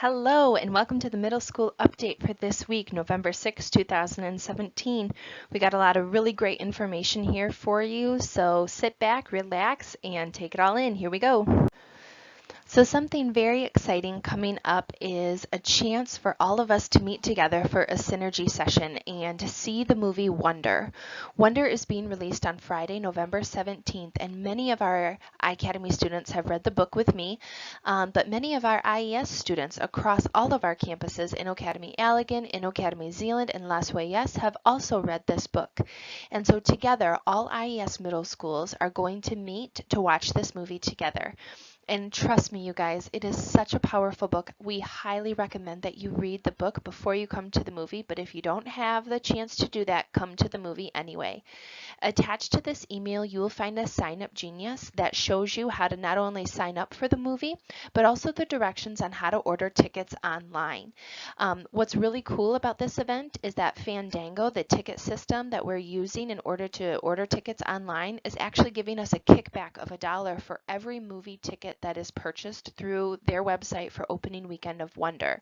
Hello and welcome to the middle school update for this week, November 6, 2017. We got a lot of really great information here for you, so sit back, relax, and take it all in. Here we go. So something very exciting coming up is a chance for all of us to meet together for a synergy session and to see the movie Wonder. Wonder is being released on Friday, November 17th, and many of our iAcademy students have read the book with me, but many of our IES students across all of our campuses in Academy Allegan, in Academy Zeeland, and Las Huellas have also read this book. And so together, all IES middle schools are going to meet to watch this movie together. And trust me, you guys, it is such a powerful book. We highly recommend that you read the book before you come to the movie, but if you don't have the chance to do that, come to the movie anyway. Attached to this email, you will find a Sign Up Genius that shows you how to not only sign up for the movie, but also the directions on how to order tickets online. What's really cool about this event is that Fandango, the ticket system that we're using in order to order tickets online, is actually giving us a kickback of $1 for every movie ticket that is purchased through their website for opening weekend of Wonder.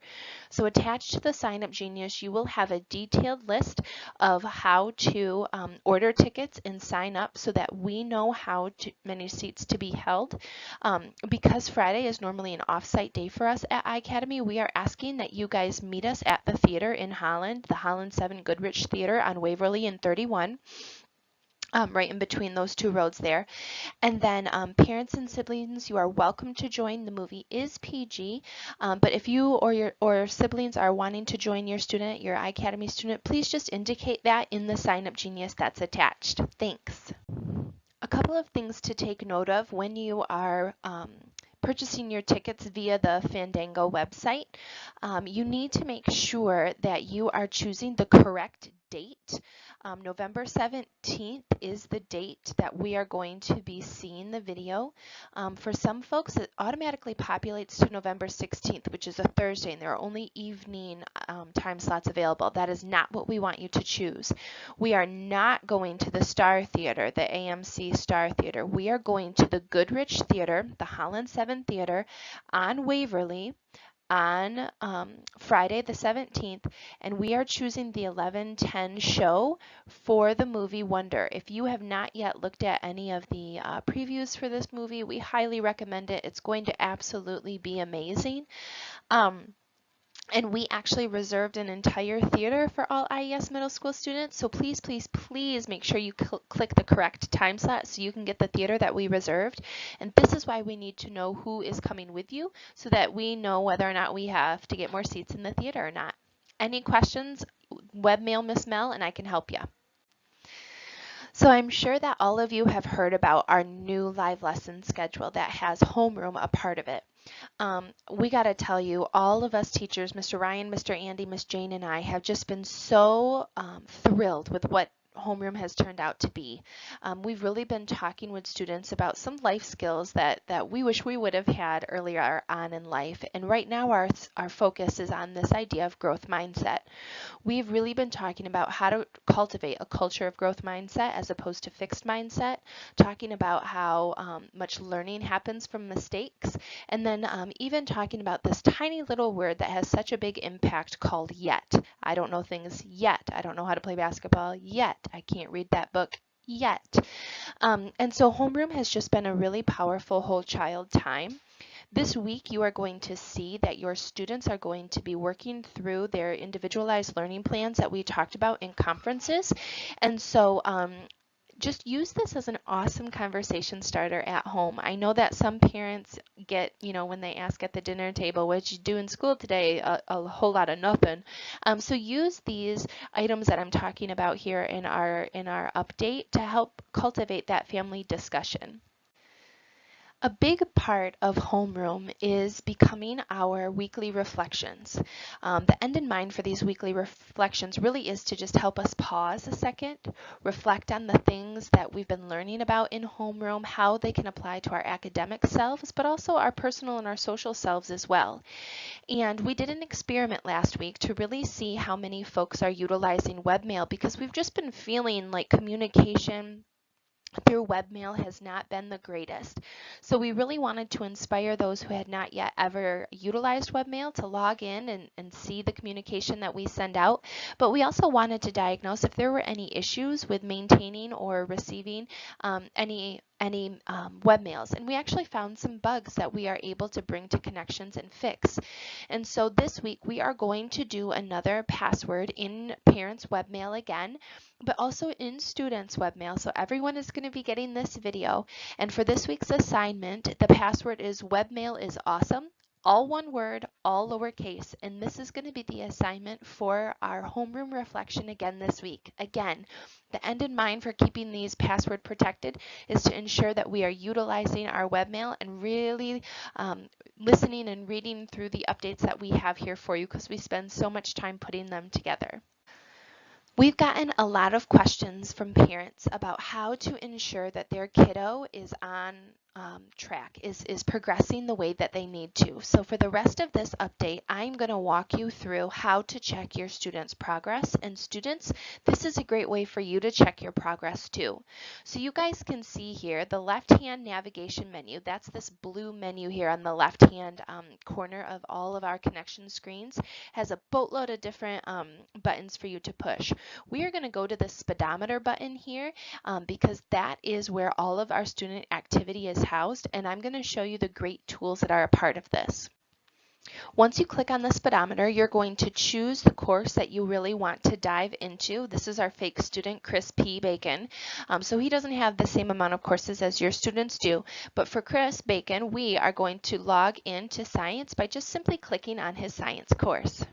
So attached to the Sign Up Genius, you will have a detailed list of how to order tickets and sign up so that we know many seats to be held. Because Friday is normally an off-site day for us at iAcademy, we are asking that you guys meet us at the theater in Holland, the Holland 7 Goodrich Theater on Waverly and 31. Right in between those two roads there. And then parents and siblings, you are welcome to join. The movie is PG, but if you or your siblings are wanting to join your student, your iAcademy student, please just indicate that in the Sign Up Genius that's attached. Thanks. A couple of things to take note of when you are purchasing your tickets via the Fandango website. You need to make sure that you are choosing the correct date. November 17th is the date that we are going to be seeing the video. For some folks, it automatically populates to November 16th, which is a Thursday, and there are only evening time slots available. That is not what we want you to choose. We are not going to the Star Theater, the AMC Star Theater. We are going to the Goodrich Theater, the Holland 7 Theater on Waverly, on Friday the 17th, and we are choosing the 11:10 show for the movie Wonder. If you have not yet looked at any of the previews for this movie, we highly recommend it. It's going to absolutely be amazing. And we actually reserved an entire theater for all IES middle school students. So please, please, please make sure you click the correct time slot so you can get the theater that we reserved. And this is why we need to know who is coming with you so that we know whether or not we have to get more seats in the theater or not. Any questions? Webmail Miss Mel and I can help you. So I'm sure that all of you have heard about our new live lesson schedule that has Homeroom a part of it. We got to tell you, all of us teachers, Mr. Ryan, Mr. Andy, Miss Jane, and I have just been so thrilled with what Homeroom has turned out to be. We've really been talking with students about some life skills that we wish we would have had earlier on in life. And right now our focus is on this idea of growth mindset. We've really been talking about how to cultivate a culture of growth mindset as opposed to fixed mindset, talking about how much learning happens from mistakes, and then even talking about this tiny little word that has such a big impact called yet. I don't know things yet. I don't know how to play basketball yet. I can't read that book yet. And so Homeroom has just been a really powerful whole child time. This week, you are going to see that your students are going to be working through their individualized learning plans that we talked about in conferences. And so just use this as an awesome conversation starter at home. I know that some parents get, when they ask at the dinner table, what did you do in school today? A whole lot of nothing. So use these items that I'm talking about here in our update to help cultivate that family discussion. A big part of Homeroom is becoming our weekly reflections. The end in mind for these weekly reflections really is to just help us pause a second, reflect on the things that we've been learning about in Homeroom, how they can apply to our academic selves, but also our personal and our social selves as well. And we did an experiment last week to really see how many folks are utilizing webmail because we've just been feeling like communication through webmail has not been the greatest. So we really wanted to inspire those who had not yet ever utilized webmail to log in and see the communication that we send out. But we also wanted to diagnose if there were any issues with maintaining or receiving any webmails. And we actually found some bugs that we are able to bring to Connections and fix. And so this week we are going to do another password in parents' webmail again, but also in students' webmail. So everyone is going to be getting this video. And for this week's assignment, the password is webmail is awesome. All one word, all lowercase, and this is going to be the assignment for our homeroom reflection again this week. Again, the end in mind for keeping these password protected is to ensure that we are utilizing our webmail and really listening and reading through the updates that we have here for you, because we spend so much time putting them together. We've gotten a lot of questions from parents about how to ensure that their kiddo is on track, is progressing the way that they need to. So for the rest of this update, I'm going to walk you through how to check your students' progress. And students, this is a great way for you to check your progress too. So you guys can see here the left-hand navigation menu. That's this blue menu here on the left-hand corner of all of our connection screens. Has a boatload of different buttons for you to push. We are going to go to the speedometer button here because that is where all of our student activity is housed, and I'm going to show you the great tools that are a part of this. Once you click on the speedometer, you're going to choose the course that you really want to dive into. This is our fake student, Chris P. Bacon. So he doesn't have the same amount of courses as your students do, but for Chris Bacon, we are going to log into science by just simply clicking on his science course.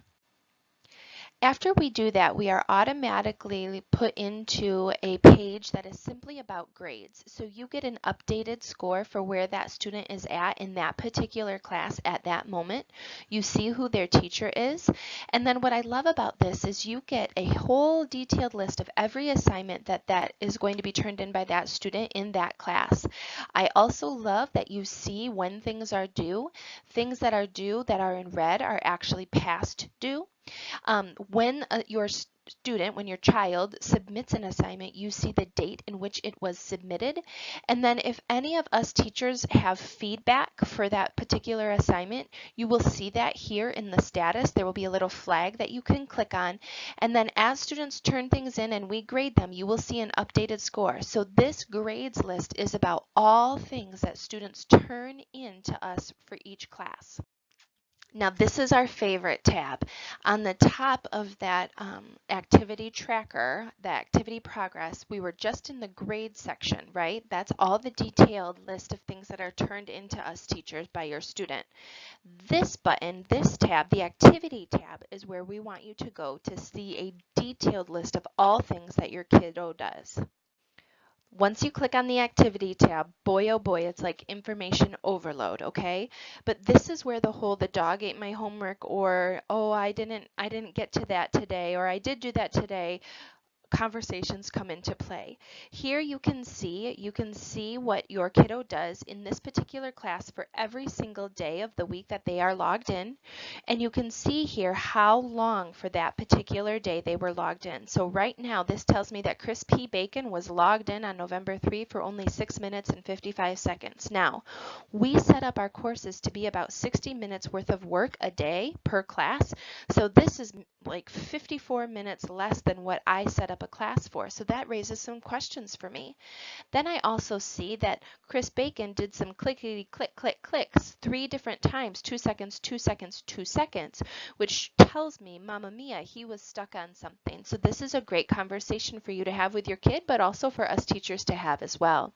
After we do that, we are automatically put into a page that is simply about grades. So you get an updated score for where that student is at in that particular class at that moment. You see who their teacher is. And then what I love about this is you get a whole detailed list of every assignment that is going to be turned in by that student in that class. I also love that you see when things are due. Things that are due that are in red are actually past due. When when your child submits an assignment, you see the date in which it was submitted. And then if any of us teachers have feedback for that particular assignment, you will see that here in the status. There will be a little flag that you can click on. And then as students turn things in and we grade them, you will see an updated score. So this grades list is about all things that students turn in to us for each class. Now this is our favorite tab. On the top of that activity tracker, the activity progress, we were just in the grade section, right? That's all the detailed list of things that are turned into us teachers by your student. This button, this tab, the activity tab, is where we want you to go to see a detailed list of all things that your kiddo does. Once you click on the activity tab, boy oh boy, it's like information overload, okay? But this is where the dog ate my homework, or oh, I didn't get to that today, or I did do that today, conversations come into play. Here you can see what your kiddo does in this particular class for every single day of the week that they are logged in, and you can see here how long for that particular day they were logged in. So right now this tells me that Chris P. Bacon was logged in on November 3 for only 6 minutes and 55 seconds. Now, we set up our courses to be about 60 minutes worth of work a day per class, so this is like 54 minutes less than what I set up a class for. So that raises some questions for me. Then I also see that Chris Bacon did some clickety click click clicks 3 different times, 2 seconds, 2 seconds, 2 seconds, which tells me, Mamma Mia, he was stuck on something. So this is a great conversation for you to have with your kid, but also for us teachers to have as well.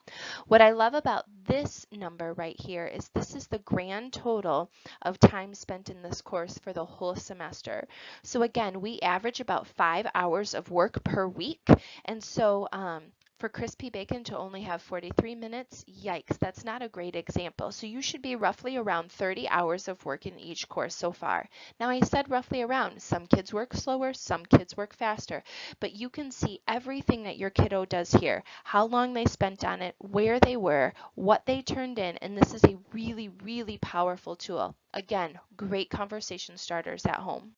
What I love about this number right here is this is the grand total of time spent in this course for the whole semester. So again, we average about 5 hours of work per week, and so for Chris P. Bacon to only have 43 minutes, yikes, that's not a great example. So you should be roughly around 30 hours of work in each course so far. Now I said roughly around. Some kids work slower, some kids work faster, but you can see everything that your kiddo does here, how long they spent on it, where they were, what they turned in, and this is a really, really powerful tool. Again, great conversation starters at home.